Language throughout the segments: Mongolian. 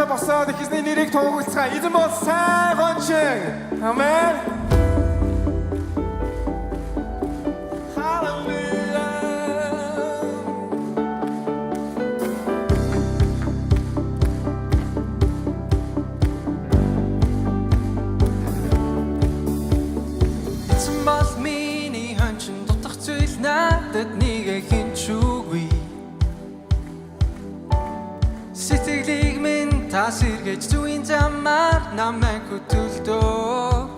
хамтаа босоод эзний нэрийг тунхаглацгаая. Эзэн бол сайн гончин. Амен. Надад нэг хинчүүгүй сэтгэлийг минь тасэргэж зүйн замаар намайг хөтөлдөө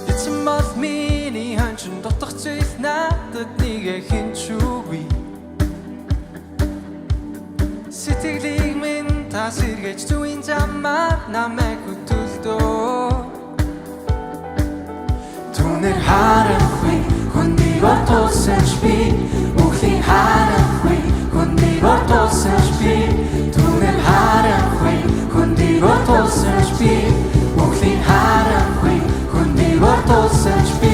эцэн бол миний ханчин дотох зүйл надад нэг хинчүүгүй сэтгэлийг минь тасэргэж зүйн замаар намайг хөтөлдөө Түнэр харахгүй хүндий ортолсон би Үхлийн харахгүй хүндий ортолсон би Түнэр харахгүй хүндий ортолсон би Үхлийн харахгүй хүндий ортолсон би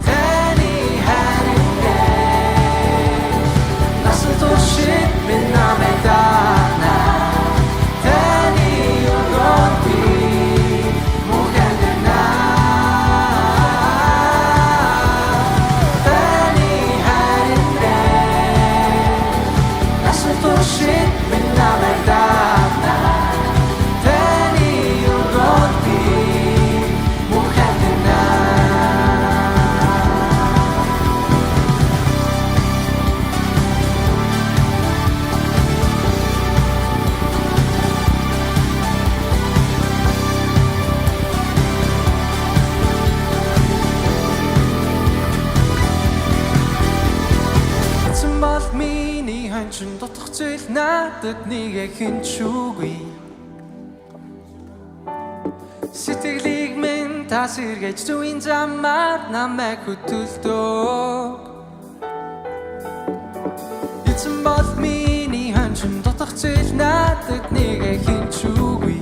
Тэний харинday Насан туршид минь намайг даана Тэний өргөн би дотох зүйл надад нэг хинчүүгүй сэтгэлийг минь тасэргэж зүйн замаар намайг хөтөлдөө эцэн бол миний ханчин дотох зүйл надад нэг хинчүүгүй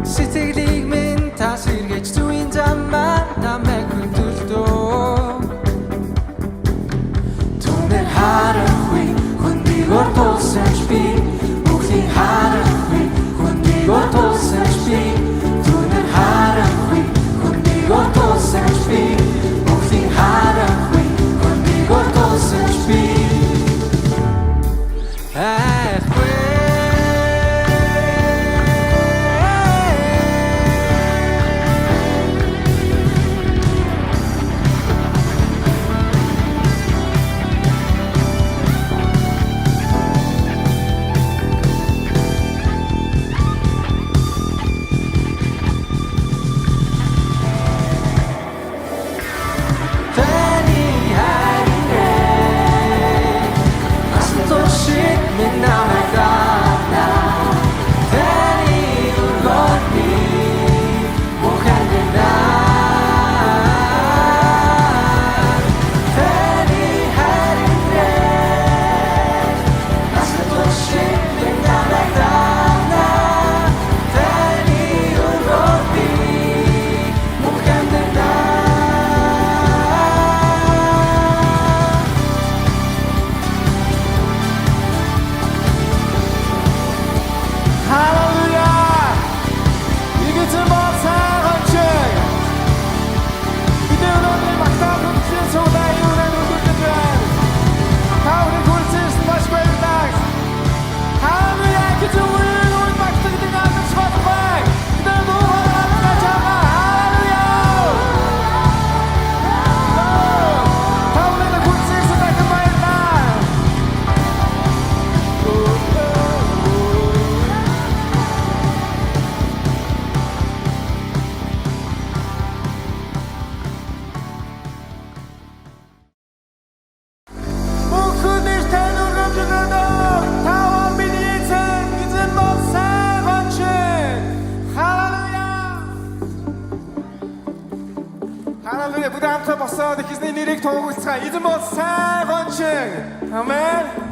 сэтгэлийг минь тасэргэж зүйн замаар намайг хөтөлдөө Харахгүй хүндий ортолсон би Үхлийн харахгүй хүндий ортолсон би Түнэр харахгүй хүндий ортолсон би Үхлийн харахгүй хүндий ортолсон би Халелуя. Бүгд хамтаа босоод эзний нэрийг тунхаглацгаая. Эзэн бол сайн гончин. Амен.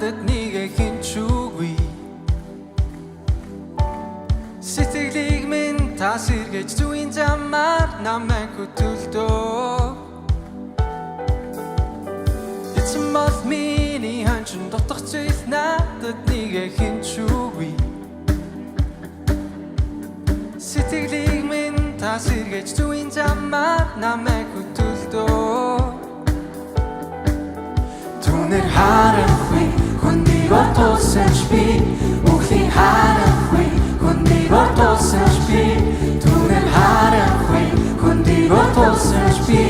надад нэг хинч үгүй Сэтгэлийг минь та сэргээж зүйн замаар намайг хөтөлдөө Эцэн бол миний ханчин дотох зүйл надад нэг хинч үгүй Сэтгэлийг минь та сэргээж зүйн замаар намайг хөтөлдөө Түнэр харахгүй хүнийг отуулсанч би Мөнхлийн харахгүй хүнийг отуулсанч би Түнэр харахгүй хүнийг отуулсанч би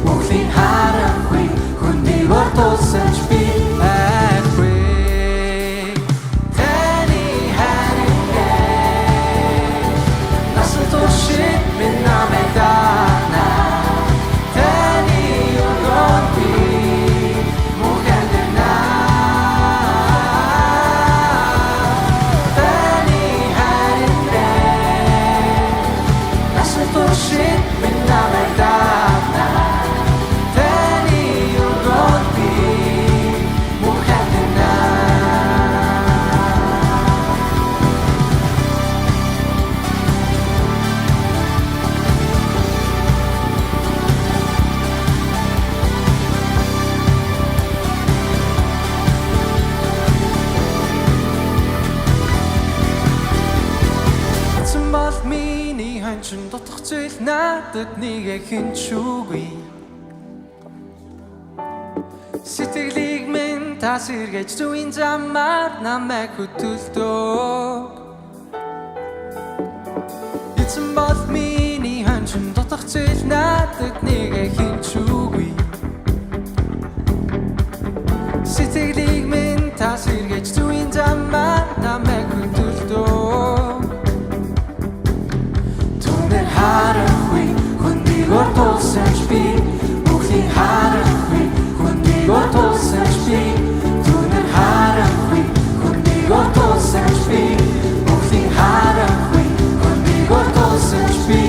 Мөнхлийн харахгүй хүнийг отуулсанч би Таны харингээ Насан туршид минь намайг даана Таны өргөн би Shit, mình nào lại ta thế đi yêu gót đi muốn khác thế It's a month mini hanchun дотох зүйл надад нэг хинч үгүй Сэтгэлийг минь та сэргээж зүйн замаар намайг хөтөлдөө Эцэн бол миний ханчин дотох зүйл надад нэг хинч үгүй Сэтгэлийг минь та сэргээж зүйн замаар намайг хөтөлдөө Харахгүй хүнийг отуулсанч би Мөнхлийн харахгүй хүнийг отуулсанч би Түнэр харахгүй хүнийг отуулсанч би Мөнхлийн харахгүй хүнийг отуулсанч би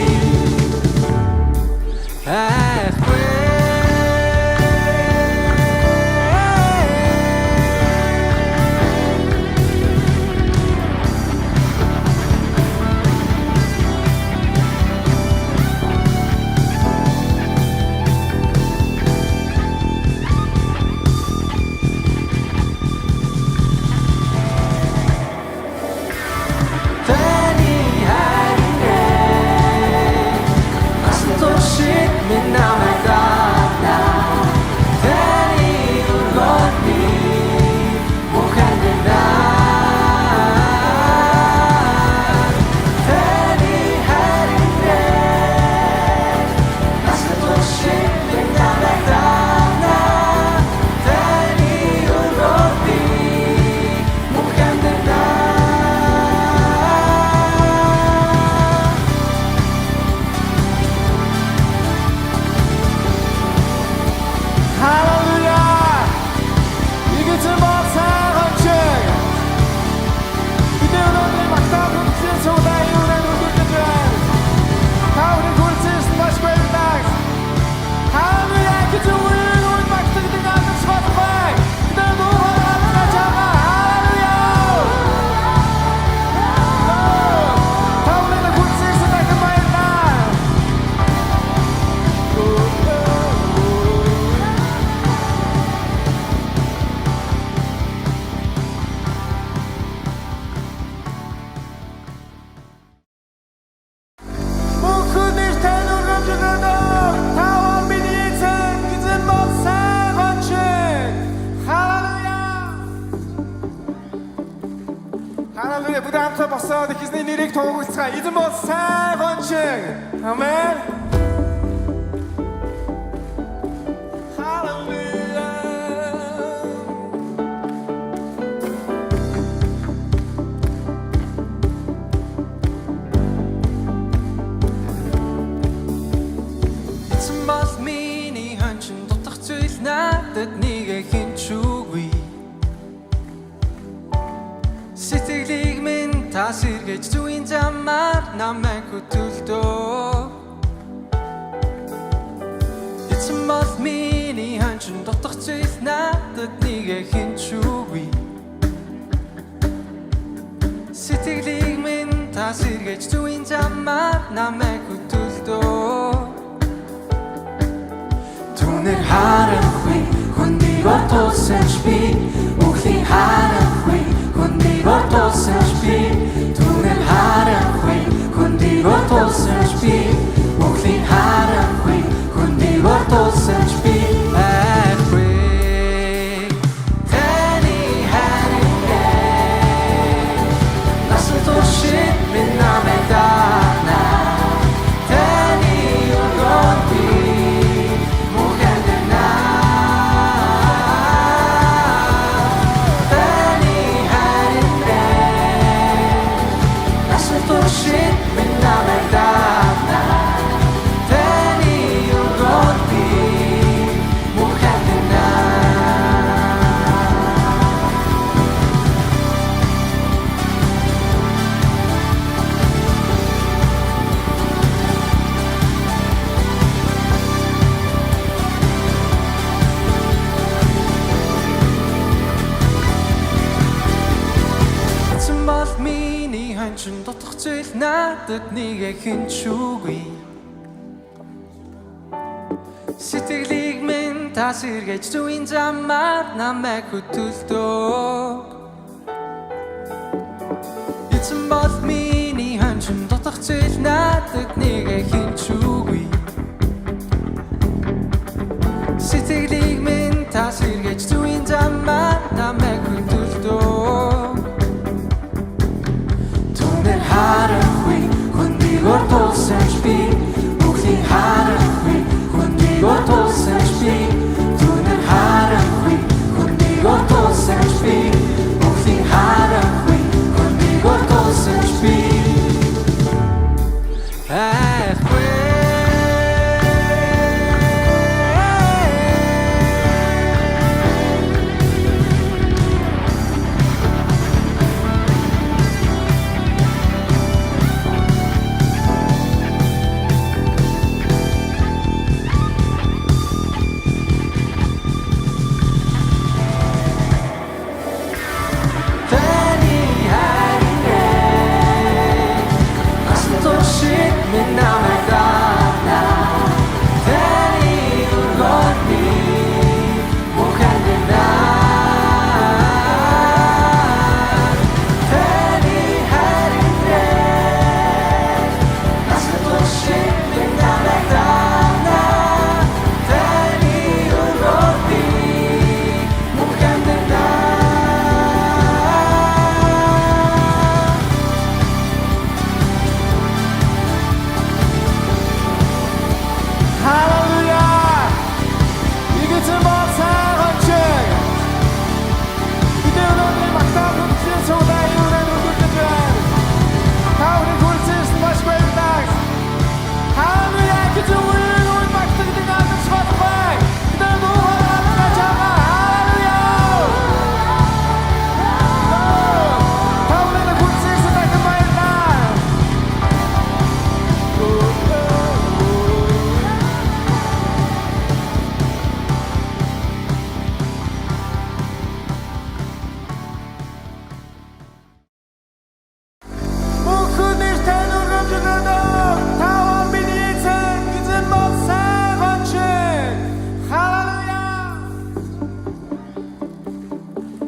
Халелуя бүгд хамтдаа босоод эзний нэрийг тунхаглацгаая. Эзэн бол сайн гончин. Амен. Халелуя. Эцэн бол миний ханчин дутах зүйл надад нэг хинч үгүй Сэтгэлийг минь та сэргээж зүйн замаар намайг хөтөлдөө Эцэн бол миний ханчин дутах зүйл надад нэг хинч үгүй сэргээж зүйн замаар намайг хөтөлдөө Түүнэр харахгүй хүнийг отуулсан ч би Үхлийн харахгүй хүнийг отуулсан ч би Түүнэр харахгүй хүнийг отуулсан ч би Үхлийн харахгүй хүнийг отуулсан ч би Чин дотох зүйл надад нэгэ хинчүүгүй Сэтгэлийг минь та сэргээж зүйн замаар намайг хөтөлдөг Эцэн бол миний хон чин дотох зүйл надад нэгэ хинчүүгүй Сэтгэлийг минь та сэргээж зүйн замаар намайг хөтөлдөг Харахгүй хүнийг отуулсан ч би Үхлийн харахгүй хүнийг отуулсан ч би Түүнэр харахгүй хүнийг отуулсан ч би Үхлийн харахгүй хүнийг отуулсан ч би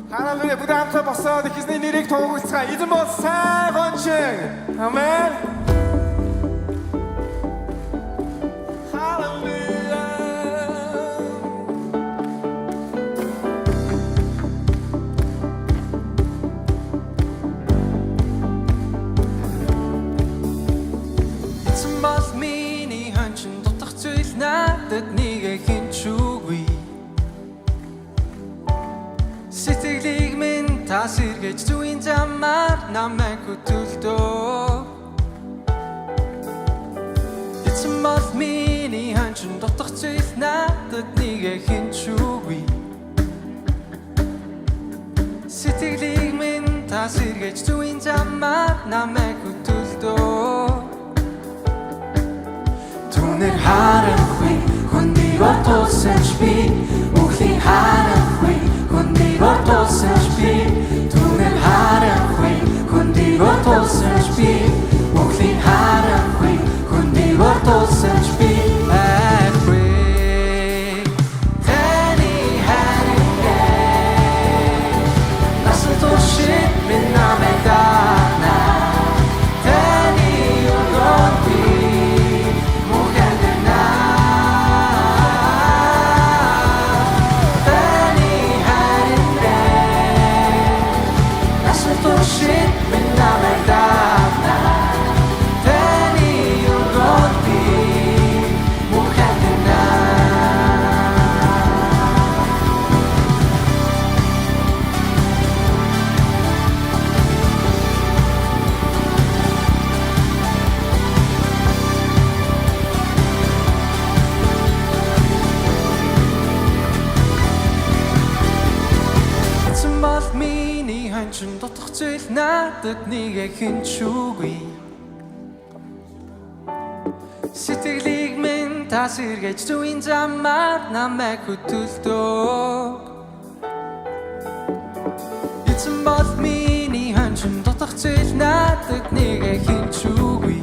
Халелуя бүгд хамтдаа босоод эзний нэрийг тунхаглацгаая. Эзэн бол сайн гончин. Амен. Халелуя. Эзэн бол миний хончин дутах зүйл надад нэг хинчүүгүй. Сэтгэлийг минь та сэргээж зүйн замаар намайг хөтөлдөг. Эцэн бол миний хончин дутах зүйл надад нэг хинчүүгүй. Сэтгэлийг минь та сэргээж зүйн замаар намайг хөтөлдөг. Түүнэр харахгүй хүнийг отуулсан ч би үхлийн харахгүй хүнийг отуулсан ч би түүнэр харахгүй хүнийг отуулсан ч би үхлийн надад нэг хинч үгүй. Сэтгэлийг минь тасэргэж зүйн замаар намайг хөтөлдөг. Эцэн бол миний хончин дутах зүйл надад нэг хинч үгүй.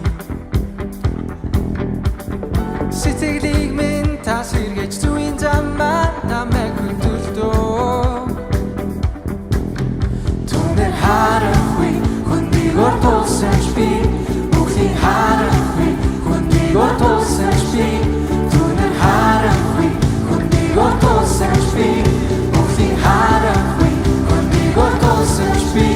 Сэтгэлийг минь тасэргэж зүйн замаар намайг хөтөлдөг. Түнэр харахгүй хүнийг ортуулсан би бүхний харахгүй хүнийг ортуулсан би түнэр харахгүй хүнийг ортуулсан би бүхний харахгүй хүнийг ортуулсан би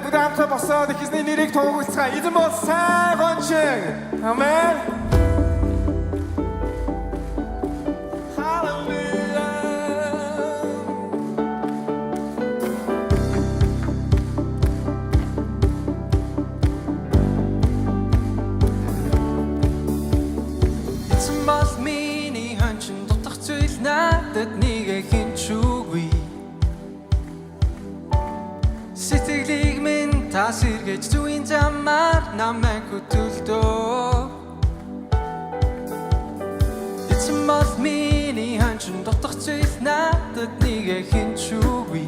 무대 함께 박수와 기스의 리릭 동호구스가 이젠 뭐 사건층 아멘 할렐루야 Эцэн бол миний хончин дутах зүйл надад нэг хинч үгүй. Сэтгэлийг минь тасэргэж зүйн замаар намайг хөтөлдөг. Эцэн бол миний хончин дутах зүйл надад нэг хинч үгүй.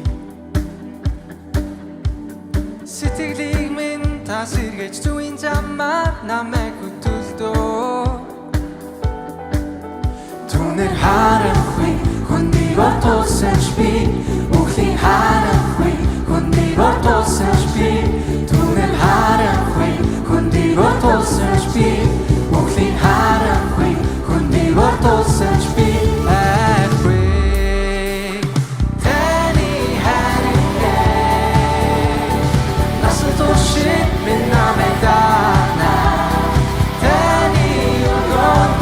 Сэтгэлийг минь тасэргэж зүйн замаар намайг хөтөлдөг. Түнэр харахгүй хүнийг ортуулсан би бүхний харахгүй хүнийг ортуулсан би түнэр харахгүй хүнийг ортуулсан би бүхний харахгүй хүнийг ортуулсан би Таны харингээ насан туршид минь намайг даана Таны өргөнд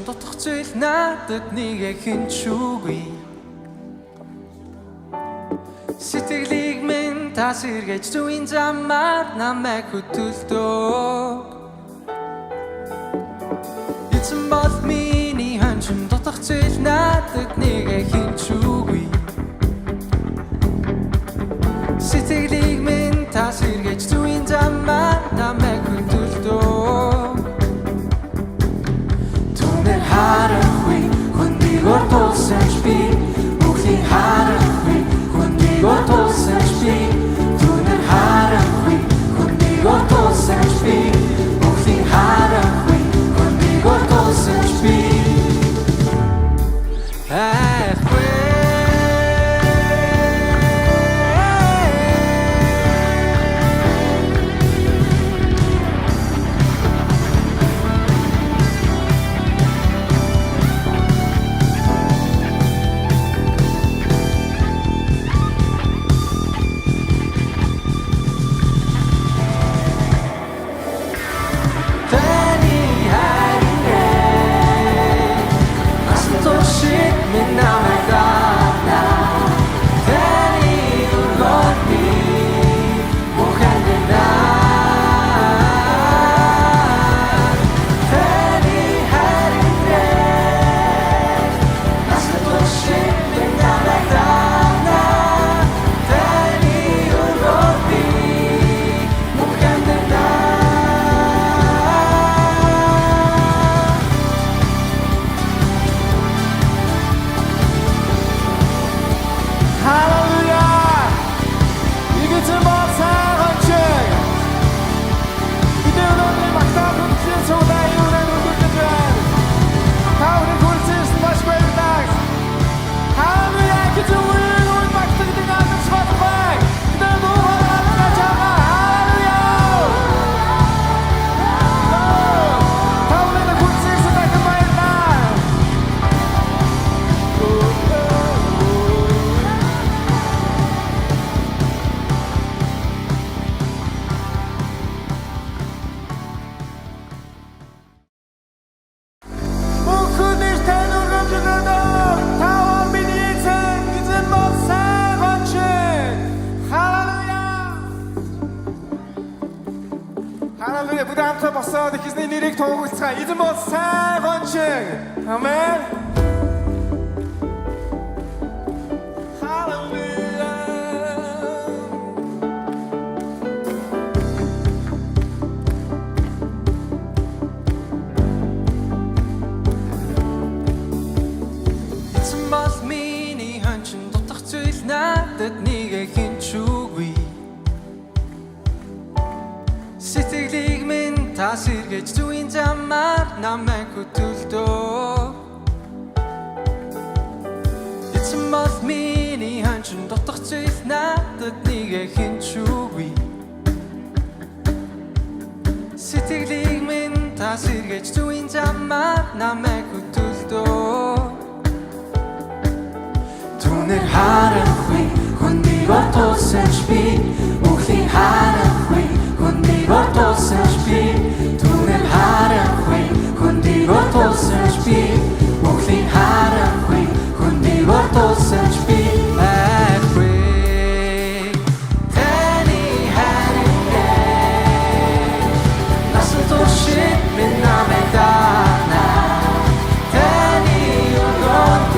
дутах зүйл надад нэг хинч үгүй. Сэтгэлийг минь тасэргэж зүйн замаар намайг хөтөлдөг. Эцэн бол миний хончин дутах зүйл надад нэг хинч үгүй. харанхуй хүндийгөр тулсан ч би бүхний харанхуй хүндийгөр тулсан ч би түүнэр харанхуй хүндийгөр тулсан ч би бүхний харанхуй хүндийгөр тулсан ч би 할렐루야. 무대 함께 박수와 기준의 리릭 동호스가 이제 뭐 사건층 아멘. 할렐루야. Эцэн бол миний хончин дутах зүйл надад нэгэ хинчүүгүй Сэтгэлийг минь тасэргэж зүйн замаар намайг хөтөлдөө Эцэн бол миний хончин дутах зүйл надад нэгэ хинчүүгүй Сэтгэлийг минь тасэргэж зүйн замаар намайг хөтөлдөө Түүнэр харанхуй хүндийгөр тулсан ч би бүхний харанхуй хүндийгөр тулсан ч би Түүнэр харанхуй хүндийгөр тулсан ч би бүхний харанхуй хүндийгөр тулсан ч би Таны харингээ насан туршид минь намайг даана Таны өргөд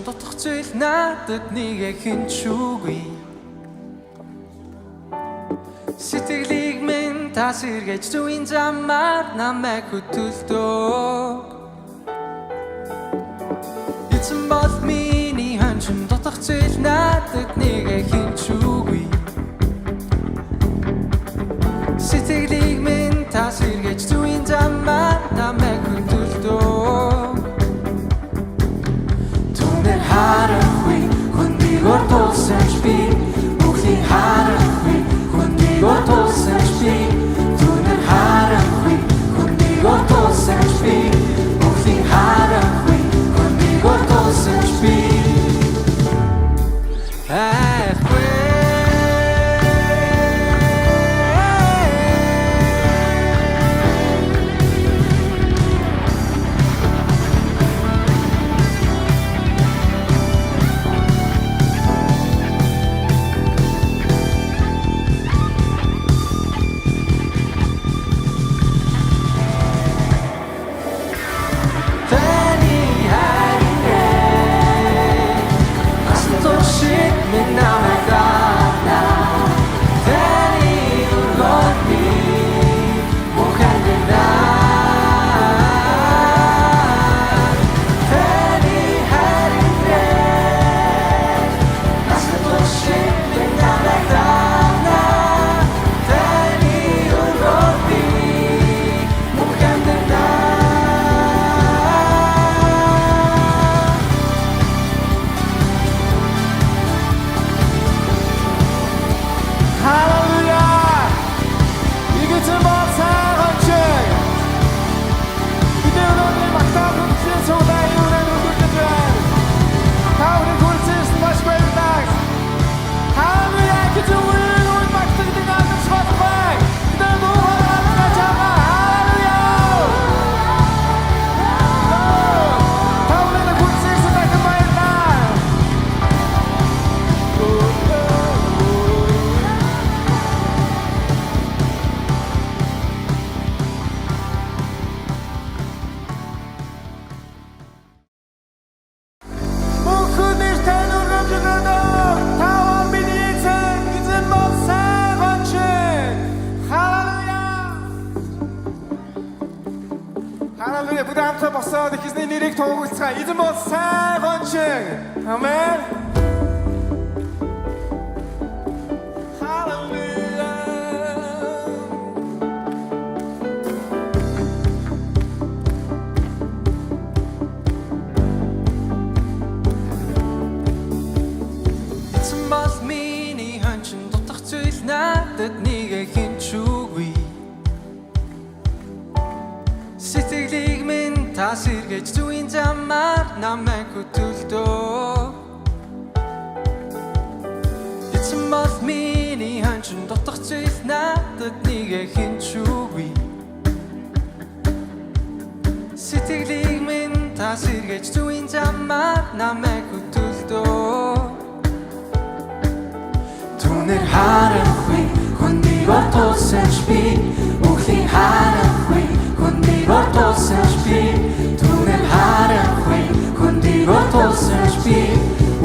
дутах зүйл надад нэгэ хинчүүгүй Сэтгэлийг минь тасэргэж зүйн замаар намайг хөтөлдөг Эцэн бол миний хончин дутах зүйл надад нэгэ хинчүүгүй Сэтгэлийг минь тасэргэж зүйн замаар намайг хөтөлдөг Харанхуй хүндийгөр тулсан ч би бүхний харанхуй хүндийгөр тулсан ч би Түүнэр харанхуй хүндийгөр тулсан ч би бүхний харанхуй хүндийгөр тулсан ч би минь намайг даана Тэний өргөд би бүхэн дэдаа Тэний хайрын насад тушин минь намайг даана Тэний өргөд би бүхэн дэдаа 할렐루야! 이것은 사랑하신 이대로 내 막다 분신 소다이 우는 우리들은 다 우리 골치에서 마시고 있다 할렐루야 그저 우리는 우리 막다기 등하는 스마트파이 그들 무화과를 가져가 할렐루야 다 우리는 골치에서 나그 말이다 Бүхэн нэртэй өргөмжлөдөө таван миний эзэн эзэн бол сайхан Халелуя Халелуя бүгд хамтдаа босоод эзний нэрийг тунхаглацгаая эзэн бол сайхан Амен Халелуя Эцэн бол миний хончин дутах зүйл надад нэг хинчүүгүй Сэтгэлийг минь тасэргэж зүйн замаар намайг хөтөлдөө Эцэн бол миний хончин дутах зүйл надад нэг хинчүүгүй Сэтгэлийг минь тасэргэж зүйн замаар намайг хөтөлдөө Түүнэр харахгүй хүндийг отуулсан би Үхлийн харахгүй хүндийг отуулсан би Түүнэр харахгүй хүндийг отуулсан би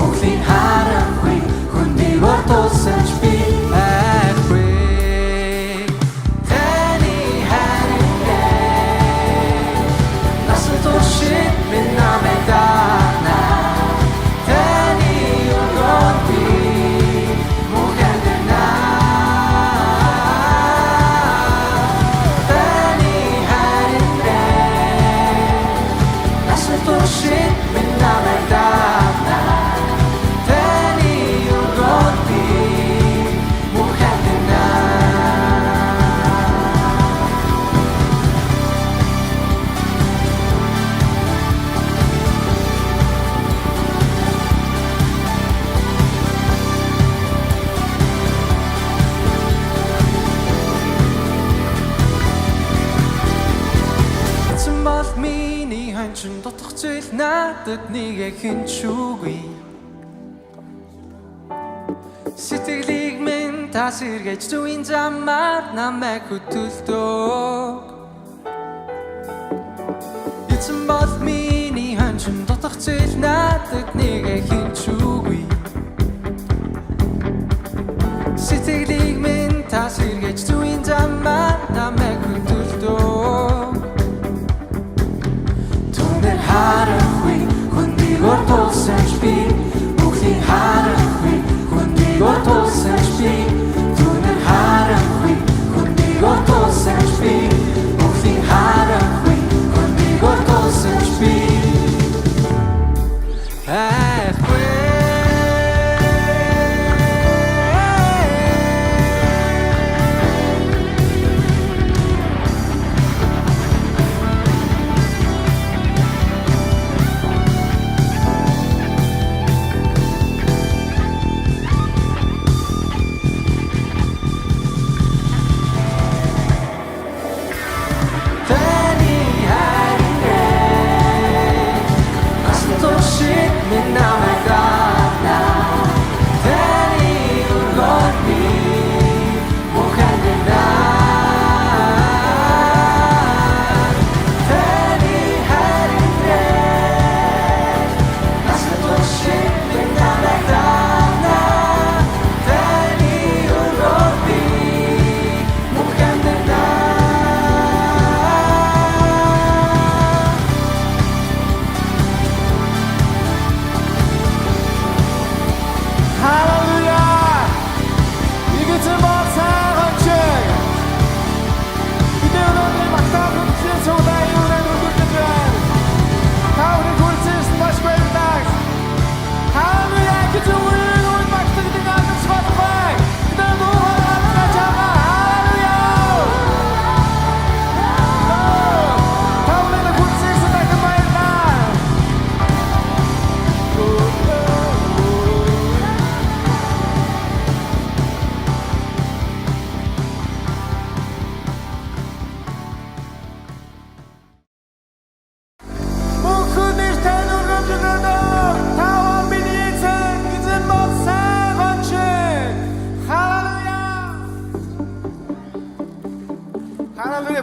Үхлийн харахгүй хүндийг отуулсан би Айхгүй Тэний хайрын насад тушин минь намайг даана Тэний өргөд би Shit, min namay daana Tani urgot bi mukhaddina It's a moth mini hunchun dotох зүйл надад нэг хинчүүгүй Сэтгэлийг минь тасэргэж зүйн замаар намайг хөтөлдөг Эцэн бол миний хончин дутах зүйл надад нэг хинчүүгүй Сэтгэлийг минь тасэргэж зүйн замаар намайг хөтөлдөг Түүнэр харахгүй хүндийг отуулсан би Үхлийн харахгүй хүндийг отуулсан би Түүнэр харахгүй хүндийг отуулсан би Үхлийн харахгүй хүндийг отуулсан би Айхгүй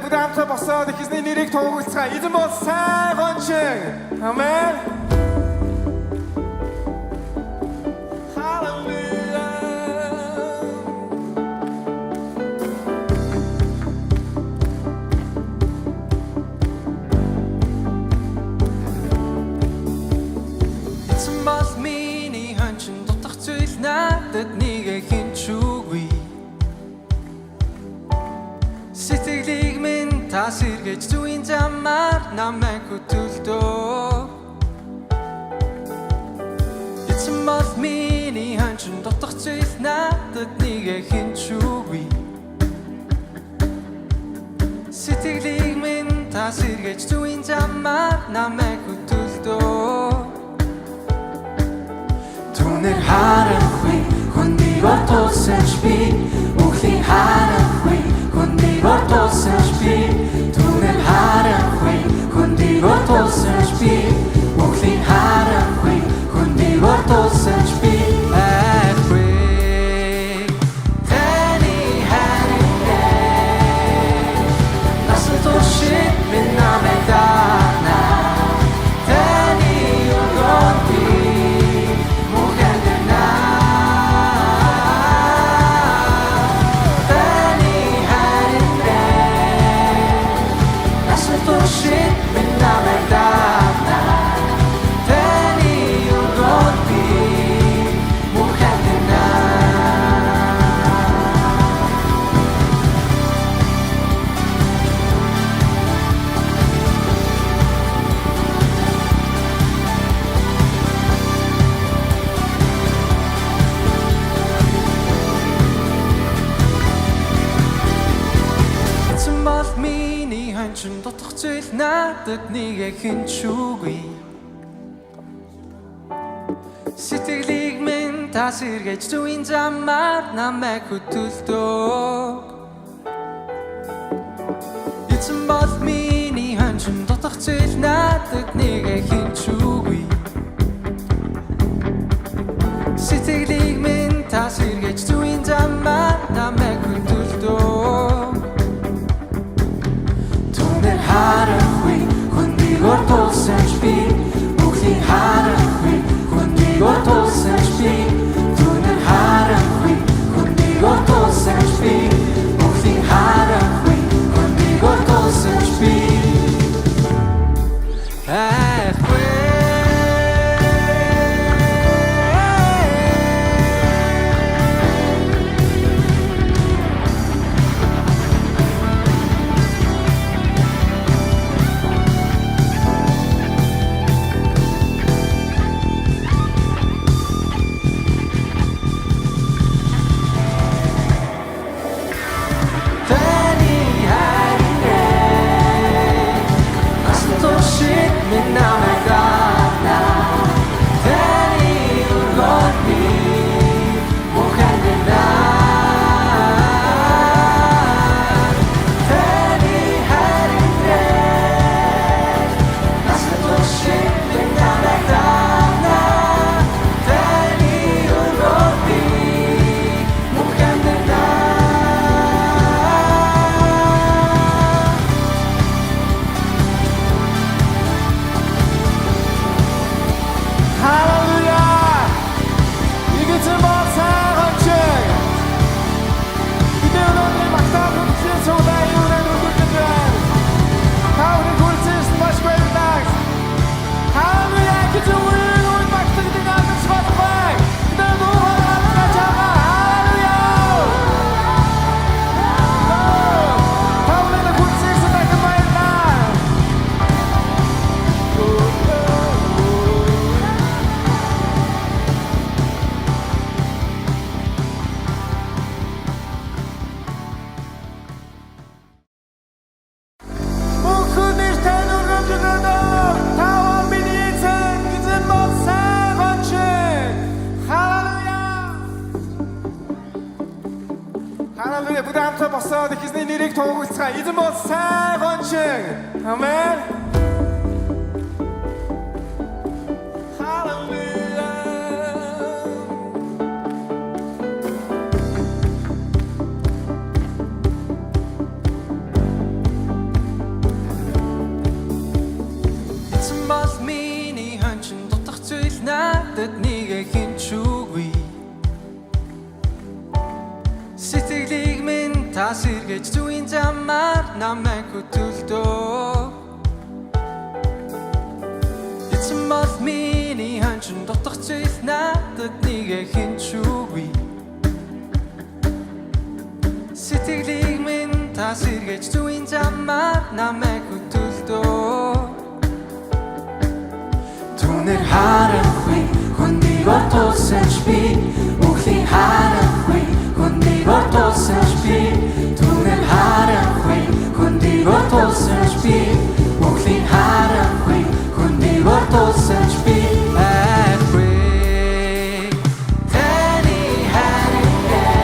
무대 함께 벗어 기스니 니릭 통하고 있어 이제 뭐 사건층 아멘 Эцэн бол миний хончин дутах зүйл надад нэгэ хинчүүгүй Сэтгэлийг минь тас эргэж зүйн замаар намайг хөтөлдөө Эцэн бол миний хончин дутах зүйл надад нэгэ хинчүүгүй Сэтгэлийг минь тас эргэж зүйн замаар намайг хөтөлдөө Түүнэр харахгүй хүнийг отуулсанч би Үхлийн харахгүй хүнийг отуулсанч би Түүнэр харахгүй хүнийг отуулсанч би Үхлийн харахгүй хүнийг отуулсанч би Айхгүй Таны харингээ Насан туршид минь намайг даана Таны өргөнд би Shit, mình nào lại ta thế đi yêu gót đi muốn khác thế It's a month mini hunching дотох зүйл надад нэгэ хинчүүгүй Сэтгэлийг минь тас эргэж зүйн замаар намайг хөтөлдөг Эцэн бол миний хончин дотох зүйл надад нэгэ хинчүүгүй Сэтгэлийг минь тас эргэж зүйн замаар намайг хөтөлдөг Түүнэр харахгүй хүнийг отуулсанч би Үхлийн харахгүй хүнийг отуулсанч би Түүнэр харахгүй хүнийг отуулсанч би Үхлийн харахгүй хүнийг отуулсанч би Айхгүй 할렐루야 무대 함께 벗어 기스니 니릭 통하고 있어 이제 뭐 사건층 아멘 할렐루야 та сэргээж зүйн замаар намайг хөтөлдөг. Эцэн бол миний хончин дутах зүйл надад нэгэ хинч үгүй. Сэтгэлийг минь та сэргээж зүйн замаар намайг хөтөлдөг. Түүнэр харахгүй хүнийг отуулсан ч би үхлийн харахгүй хүнийг отуулсан ч би түүнэр харахгүй хүнийг отуулсан ч би үхлийн харахгүй хүнийг отуулсан ч би айхгүй таны харингээ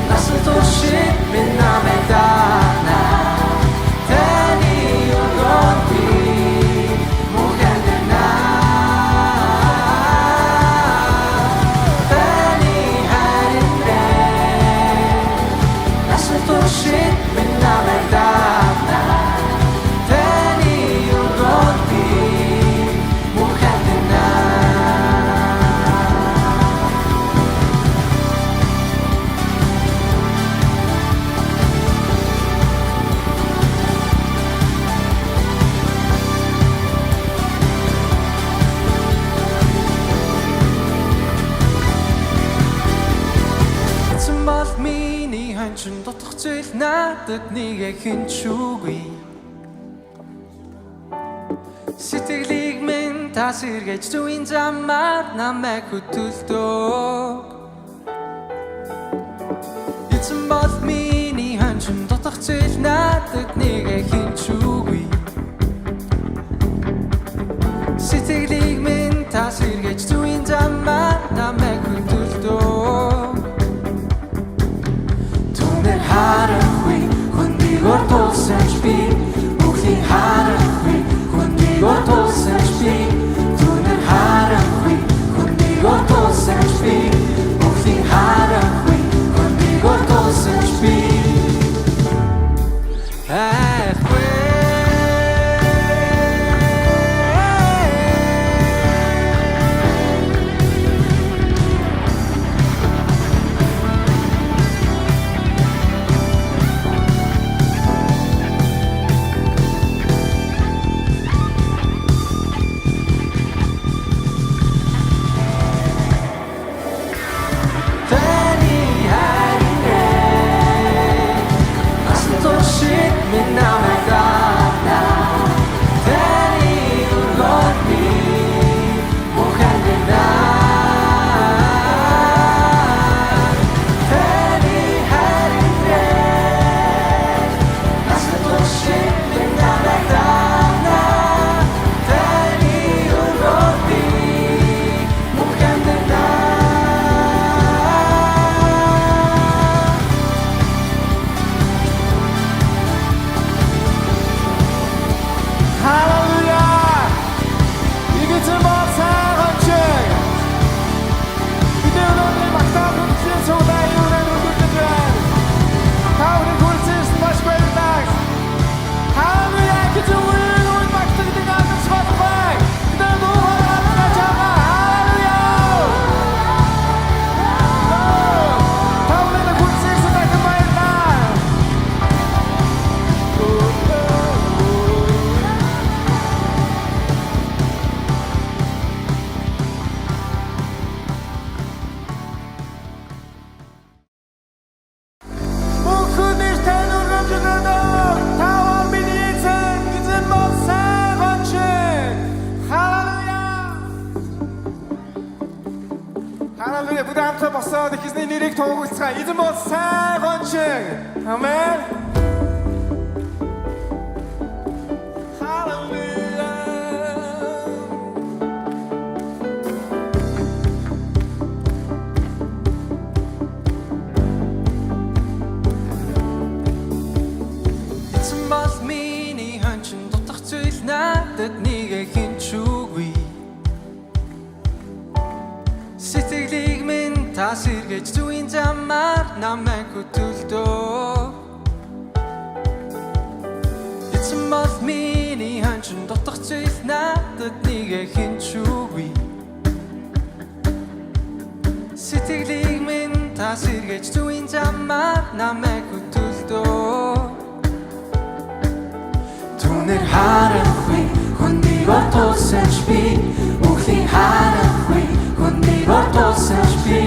насан туршид минь намайг даана таны өргөн би дутах зүйл надад нэгэ хинч үгүй. Сэтгэлийг минь та сэргээж зүйн замаар намайг хөтөлдөг. Эцэн бол миний хончин дутах зүйл надад нэгэ хинч үгүй. Сэтгэлийг минь та сэргээж зүйн замаар намайг хөтөлдөг. Харахгүй хүнийг отуулсан ч би үхлийн харахгүй хүнийг отуулсан ч би түүнэр харахгүй хүнийг отуулсан ч би үхлийн харахгүй хүнийг отуулсан ч би айхгүй 무대 함께 박수 디키스니 리릭 도구스가 이제 뭐 사건식 아멘 할렐루야 It's about me 니 한층 더 딱 зүйл надад нэгэ хинч үгүй. Сэтгэлийг минь та сэргээж зүйн замаар намайг хөтөлдөг. It's about me 니 한층 더 딱 зүйл надад нэгэ хинч үгүй. Сэтгэлийг минь та сэргээж зүйн замаар намайг хөтөлдөө. Түүнэр харахгүй хүнийг отуулсан би үхлийн харахгүй хүнийг отуулсан би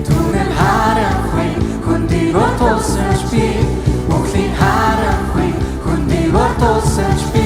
түүнэр харахгүй хүнийг отуулсан би үхлийн харахгүй хүнийг отуулсан би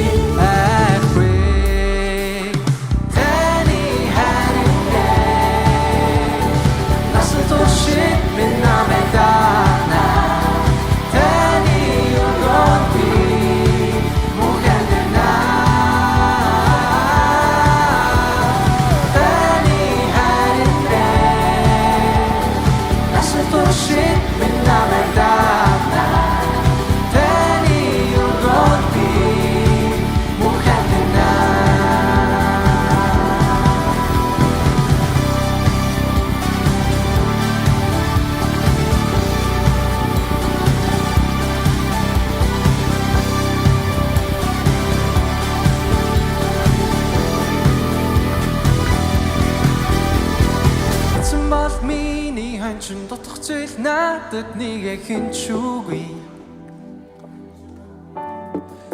дотох зүйл надад нэг хинчүүгүй.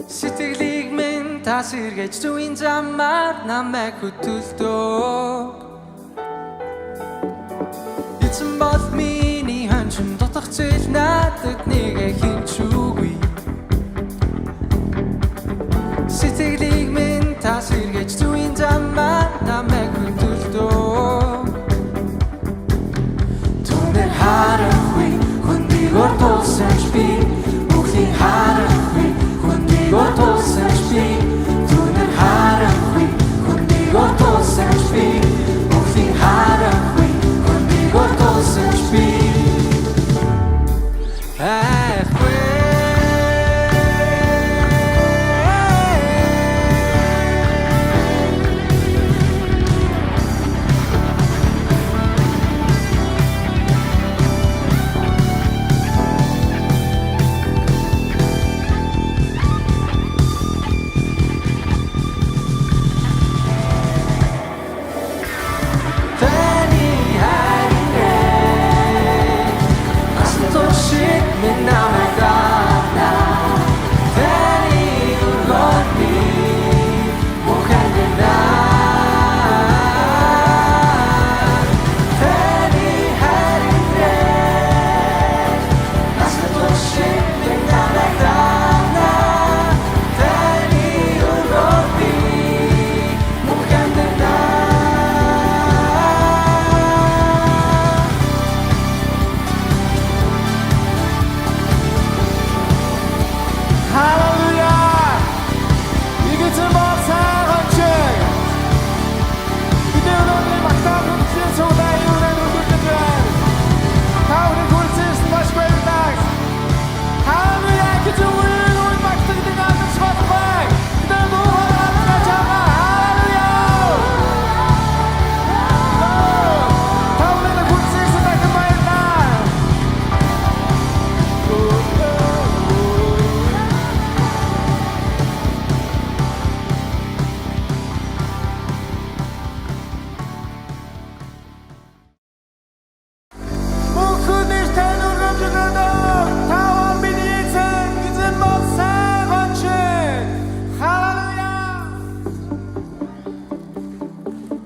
Сэтгэлийг минь та сэргээж зүйн замаар намайг хөтөлдөө. Эцэн бол миний хончин дотох зүйл надад нэг хинчүүгүй. Сэтгэлийг минь та сэргээж зүйн замаар намайг хөтөлдөө. Харахгүй хүнийг отуулсан би үхлийн харахгүй хүнийг отуулсан би түүнэр харахгүй хүнийг отуулсан би үхлийн харахгүй хүнийг отуулсан би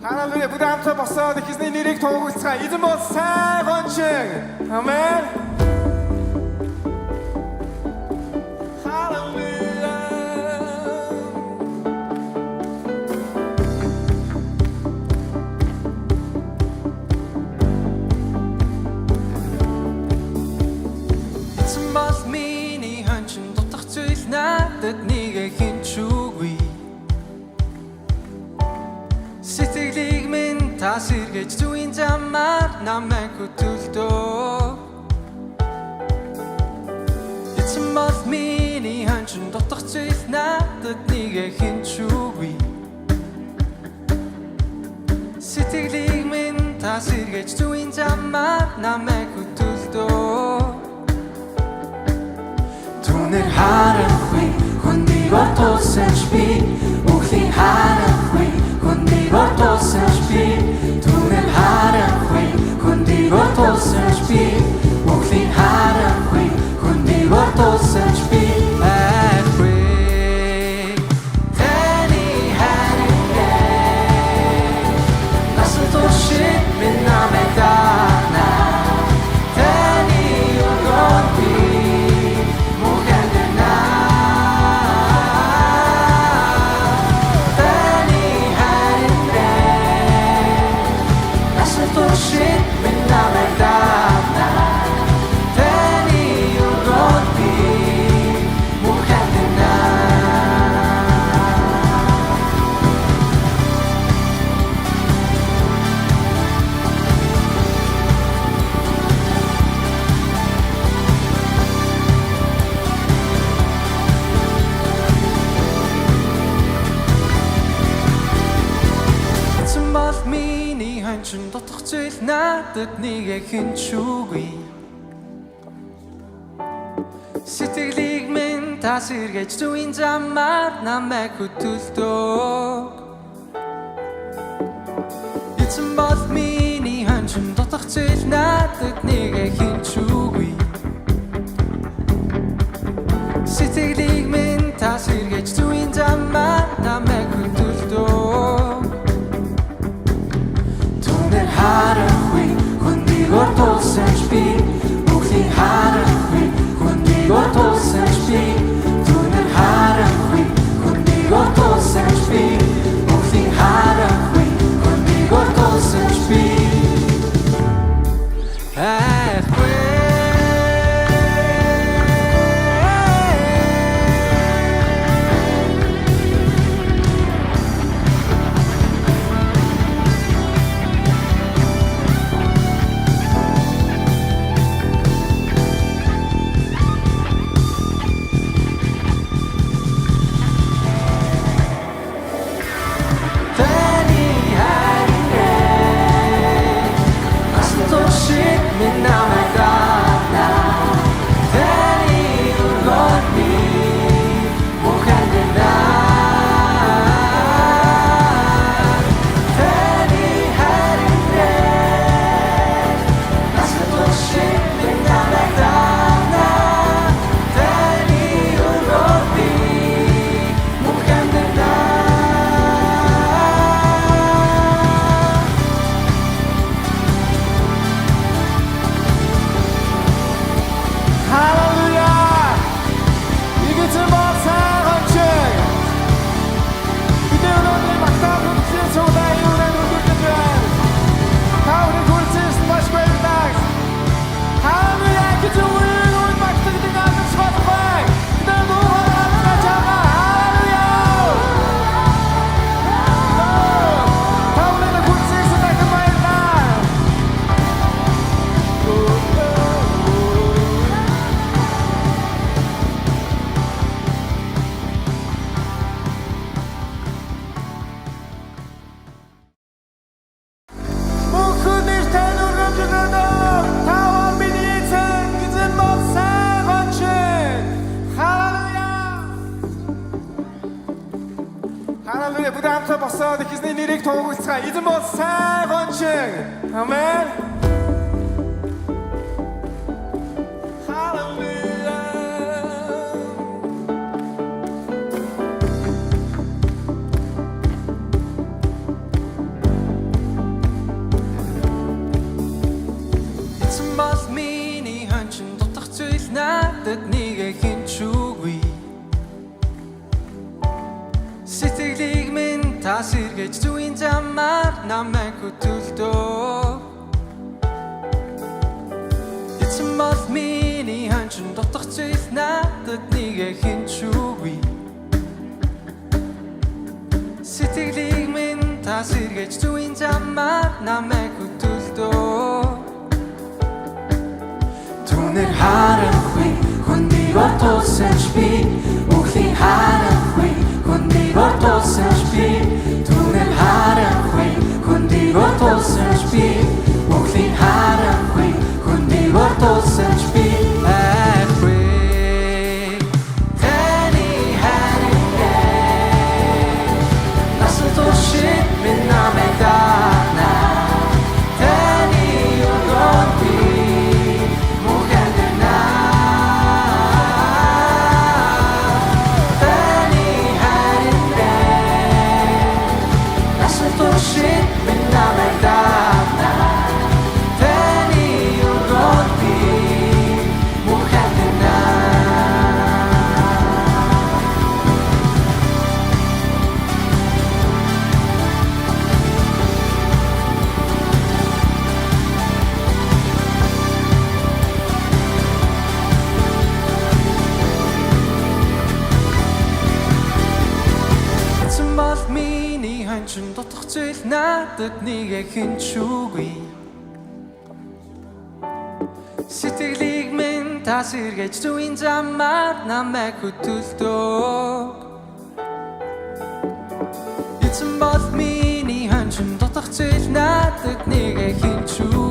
Халелуя. Бүгд хамтдаа босоод эзний нэрийг тунхаглацгаая. Эзэн бол сайн гончин. Амен. Халелуя. Эцэн бол миний хончин дутах зүйл надад нэг хинчүүгүй. Сэтгэлийг минь та сэргээж зүйн замаар намайг хөтөлдөө. Эцэн бол миний хончин дутах зүйл надад нэг хинчүүгүй. Сэтгэлийг минь та сэргээж зүйн замаар намайг хөтөлдөө. Түүнэр харахгүй хүнийг отуулсан би үхлийн харахгүй хүнийг отуулсан би түүнэр харахгүй хүнийг отуулсан би надад нэгэ хинчүүгүй Сэтгэлийг минь тасэргэж зүйн замаар намайг хөтөлдөг Эцэн бол миний хончин дутах зүйл надад нэгэ хинчүүгүй Сэтгэлийг минь тасэргэж зүйн замаар намайг хөтөлдөг Түнэр харахгүй хүндийг ортуулсанч би Бүхний харахгүй хүндийг ортуулсанч би Түнэр харахгүй хүндийг ортуулсанч би Бүхний харахгүй хүндийг ортуулсанч би Айхгүй Халелуя бүгд хамтдаа босоод эзний нэрийг тунхаглацгаая. Эзэн бол сайн гончин. Амен. Халелуя. Эцэн бол миний хончин дутах зүйл надад нэгэ хинчүүгүй Сэтгэлийг минь тасэргэж зүйн замаар намайг хөтөлдөг Эцэн бол миний хончин дутах зүйл надад нэгэ хинчүүгүй Сэтгэлийг минь тасэргэж зүйн замаар намайг хөтөлдөг Түнэр харахгүй хүндийг ортуулсанч би Бүхний харахгүй хүндийг ортуулсанч би Түнэр харахгүй хүндийг ортуулсанч би Бүхний харахгүй хүндийг ортуулсанч би Айхгүй Таны харингээ Насан туршид минь намайг даана Таны өргөн би Дутах зүйл надад нэгэ хинчүүгүй Сэтгэлийг минь тасэргэж зүйн замаар намайг хөтөлдөг Эцэн бол миний хончин дутах зүйл надад нэгэ хинчүүгүй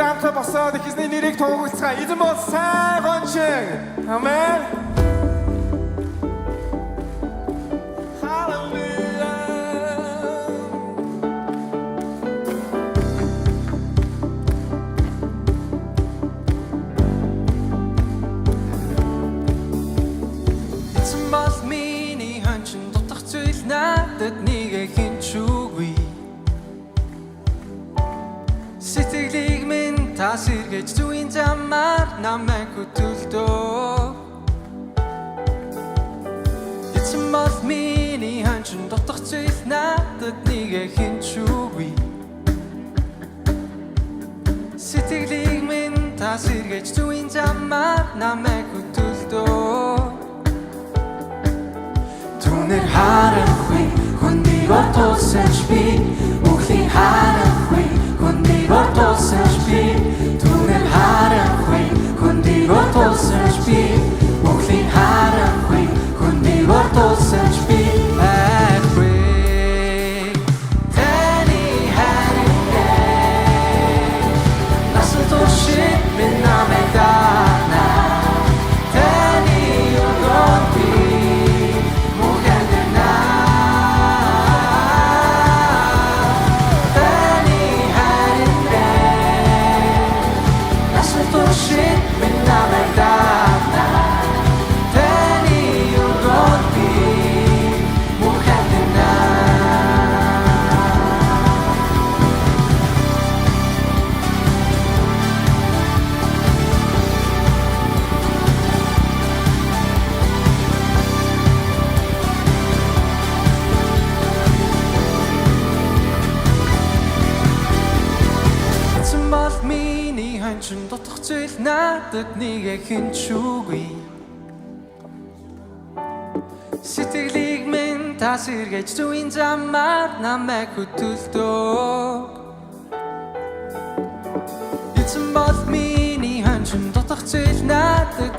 хамтаа босоод эхэзний нэрийг тунхаглацгаая. Эзэн бол сайн гончин. Амен. Халелуя. Эцэн бол миний хончин дутах зүйл надад нэг хинчүүгүй. Сэтгэлийг минь тасэргэж зүйн замаар намайг хөтөлдөө. Эцэн бол миний хончин дутах зүйл надад нэг хинчүүгүй. Сэтгэлийг минь тасэргэж зүйн замаар намайг хөтөлдөө. Түүнээр харахгүй хүнийг отуулсан би үхлийн харахгүй хүнийг отуулсан би түүнээр харахгүй хүнийг отуулсан би үхлийн харахгүй хүнийг отуулсан би Every таны харингээ насан туршид минь намайг даана таны өргөн би дутах зүйл надад нэг хинчүүгүй. Сэтгэлийг минь тасэргэж зүйн замаар намайг хөтөлдөө. Эцэн бол миний хончин дутах зүйл надад